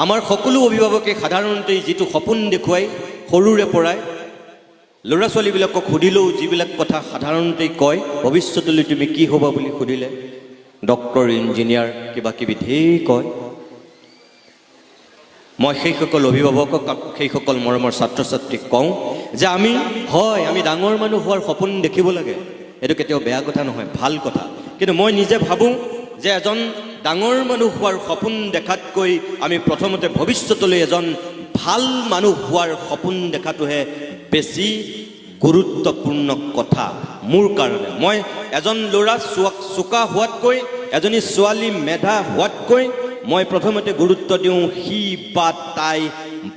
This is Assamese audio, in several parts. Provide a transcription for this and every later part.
আমাৰ সকলো অভিভাৱকে সাধাৰণতে যিটো সপোন দেখুৱাই সৰুৰে পৰাই ল'ৰা ছোৱালীবিলাকক সুধিলেও যিবিলাক কথা সাধাৰণতে কয় ভৱিষ্যতলৈ তুমি কি হ'বা বুলি সুধিলে ডক্টৰ ইঞ্জিনিয়াৰ কিবা কিবি ঢেৰ কয় মই সেইসকল অভিভাৱকক সেইসকল মৰমৰ ছাত্ৰ ছাত্ৰীক কওঁ যে আমি ডাঙৰ মানুহ হোৱাৰ সপোন দেখিব লাগে এইটো কেতিয়াও বেয়া কথা নহয় ভাল কথা কিন্তু মই নিজে ভাবোঁ যে এজন ডাঙৰ মানুহ হোৱাৰ সপোন দেখাতকৈ আমি প্ৰথমতে ভৱিষ্যতলৈ এজন ভাল মানুহ হোৱাৰ সপোন দেখাটোহে বেছি গুৰুত্বপূৰ্ণ কথা মোৰ কাৰণে মই এজন ল'ৰা চোকা হোৱাতকৈ এজনী ছোৱালী মেধা হোৱাতকৈ মই প্ৰথমতে গুৰুত্ব দিওঁ সি বা তাই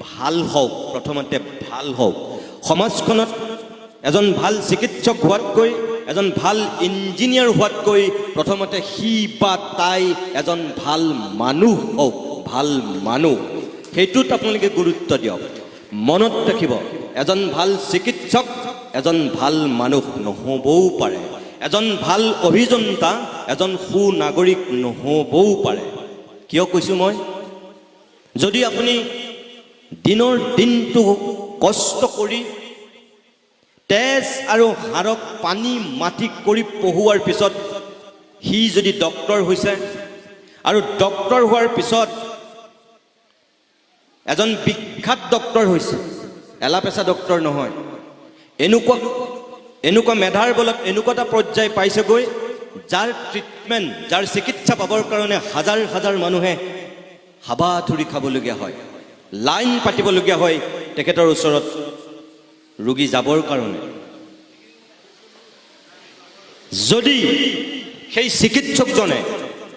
ভাল হওক প্ৰথমতে ভাল হওক সমাজখনত এজন ভাল চিকিৎসক হোৱাতকৈ এজন ভাল ইঞ্জিনিয়াৰ হোৱাতকৈ প্ৰথমতে সি বা তাই এজন ভাল মানুহ হওক ভাল মানুহ সেইটোত আপোনালোকে গুৰুত্ব দিয়ক মনত ৰাখিব এজন ভাল চিকিৎসক এজন ভাল মানুহ নহ'বও পাৰে এজন ভাল অভিযন্তা এজন সুনাগৰিক নহ'বও পাৰে কিয় কৈছোঁ মই যদি আপুনি দিনৰ দিনটো কষ্ট কৰি তেজ আৰু হাড়ক পানী মাটি কৰি পঢ়োৱাৰ পিছত সি যদি ডক্টৰ হৈছে আৰু ডক্টৰ হোৱাৰ পিছত এজন বিখ্যাত ডক্টৰ হৈছে এলাপেচা ডক্টৰ নহয় এনেকুৱা মেধাৰ বলত এনেকুৱা এটা পৰ্যায় পাইছেগৈ যাৰ ট্ৰিটমেণ্ট যাৰ চিকিৎসা পাবৰ কাৰণে হাজাৰ হাজাৰ মানুহে হাবাথুৰি খাবলগীয়া হয় লাইন পাতিবলগীয়া হয় তেখেতৰ ওচৰত ৰোগী যাবৰ কাৰণে যদি সেই চিকিৎসকজনে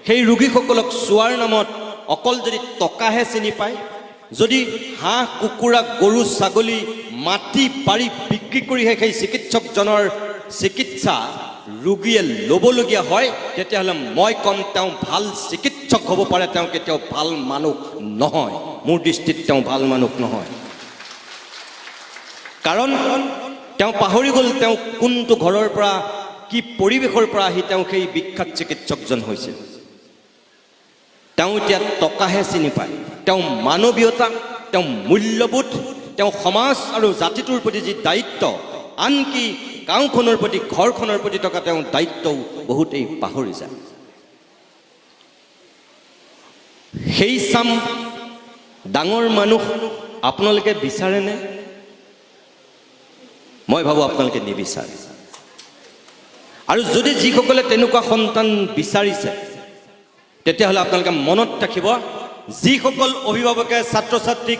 সেই ৰোগীসকলক চোৱাৰ নামত অকল যদি টকাহে চিনি পায় যদি হাঁহ কুকুৰা গৰু ছাগলী মাটি বাৰী বিক্ৰী কৰিহে সেই চিকিৎসকজনৰ চিকিৎসা ৰোগীয়ে ল'বলগীয়া হয় তেতিয়াহ'লে মই ক'ম তেওঁ ভাল চিকিৎসক হ'ব পাৰে তেওঁ কেতিয়াও ভাল মানুহ নহয় মোৰ দৃষ্টিত তেওঁ ভাল মানুহ নহয় কাৰণ তেওঁ পাহৰি গ'ল তেওঁ কোনটো ঘৰৰ পৰা কি পৰিৱেশৰ পৰা আহি তেওঁ সেই বিখ্যাত চিকিৎসকজন হৈছে তেওঁ এতিয়া টকাহে চিনি পায় তেওঁ মানৱীয়তা তেওঁ মূল্যবোধ তেওঁ সমাজ আৰু জাতিটোৰ প্ৰতি যি দায়িত্ব আনকি গাঁওখনৰ প্ৰতি ঘৰখনৰ প্ৰতি থকা তেওঁ দায়িত্বও বহুতেই পাহৰি যায় সেই চাম ডাঙৰ মানুহ আপোনালোকে বিচাৰেনে মই ভাবোঁ আপোনালোকে নিবিচাৰে আৰু যদি যিসকলে তেনেকুৱা সন্তান বিচাৰিছে তেতিয়াহ'লে আপোনালোকে মনত ৰাখিব যিসকল অভিভাৱকে ছাত্ৰ ছাত্ৰীক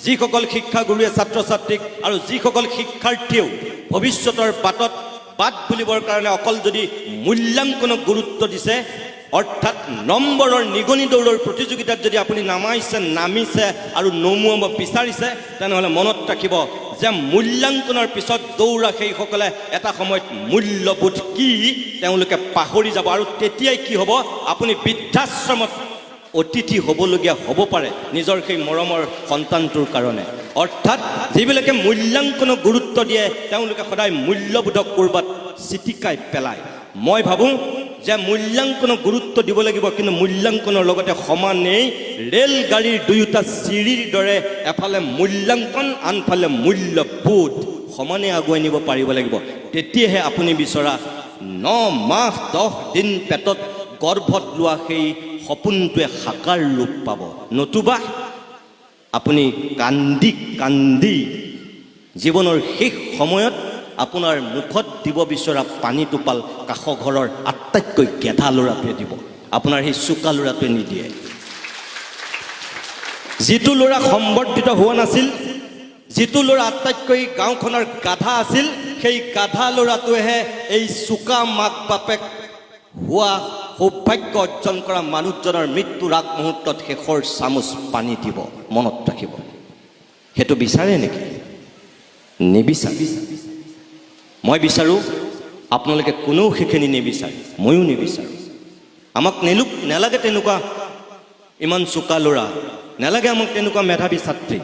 যিসকল শিক্ষাগুৰুৱে ছাত্ৰ ছাত্ৰীক আৰু যিসকল শিক্ষাৰ্থীয়েও ভৱিষ্যতৰ বাট বুলিবৰ কাৰণে অকল যদি মূল্যাংকনক গুৰুত্ব দিছে অৰ্থাৎ নম্বৰৰ নিগনি দৌৰৰ প্ৰতিযোগিতাত যদি আপুনি নামিছে আৰু নমুৱাব বিচাৰিছে তেনেহ'লে মনত ৰাখিব যে মূল্যাংকনৰ পিছত দৌৰা সেইসকলে এটা সময়ত মূল্যবোধ কি তেওঁলোকে পাহৰি যাব আৰু তেতিয়াই কি হ'ব আপুনি বৃদ্ধাশ্ৰমত অতিথি হ'বলগীয়া হ'ব পাৰে নিজৰ সেই মৰমৰ সন্তানটোৰ কাৰণে অৰ্থাৎ যিবিলাকে মূল্যাংকনক গুৰুত্ব দিয়ে তেওঁলোকে সদায় মূল্যবোধক ক'ৰবাত চিটিকাই পেলায় মই ভাবোঁ যে মূল্যাংকনক গুৰুত্ব দিব লাগিব কিন্তু মূল্যাংকনৰ লগতে সমানেই ৰেলগাড়ীৰ দুয়োটা চিৰিৰ দৰে এফালে মূল্যাংকন আনফালে মূল্যবোধ সমানে আগুৱাই নিব পাৰিব লাগিব তেতিয়াহে আপুনি বিচৰা 9 মাহ 10 দিন পেটত গৰ্ভত লোৱা সেই সপোনটোৱে সাকাৰ ৰূপ পাব নতুবা আপুনি কান্দি কান্দি জীৱনৰ শেষ সময়ত আপোনাৰ মুখত দিব বিচৰা পানী টোপাল কাষ ঘৰৰ আটাইতকৈ গেধা ল'ৰাটোৱে দিব আপোনাৰ সেই চোকা ল'ৰাটোৱে নিদিয়ে যিটো ল'ৰা সম্বৰ্ধিত হোৱা নাছিল যিটো ল'ৰা আটাইতকৈ গাঁওখনৰ গাধা আছিল সেই গাধা ল'ৰাটোৱেহে এই চোকা মাক বাপেক হোৱা সৌভাগ্য অৰ্জন কৰা মানুহজনৰ মৃত্যুৰ আগমুহূৰ্তত শেষৰ চামুচ পানী দিব মনত ৰাখিব সেইটো বিচাৰে নেকি নিবিচাৰে মই বিচাৰোঁ আপোনালোকে কোনেও সেইখিনি নিবিচাৰে ময়ো নিবিচাৰোঁ আমাক নেলাগে তেনেকুৱা ইমান চোকা ল'ৰা নেলাগে আমাক তেনেকুৱা মেধাৱী ছাত্ৰী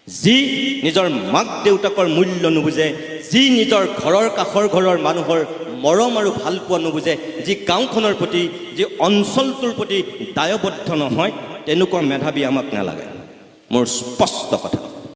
যি নিজৰ মাক দেউতাকৰ মূল্য নুবুজে যি নিজৰ ঘৰৰ কাষৰ ঘৰৰ মানুহৰ মৰম আৰু ভালপোৱা নুবুজে যি গাঁওখনৰ প্ৰতি যি অঞ্চলটোৰ প্ৰতি দায়বদ্ধ নহয় তেনেকুৱা মেধাৱী আমাক নালাগে মোৰ স্পষ্ট কথা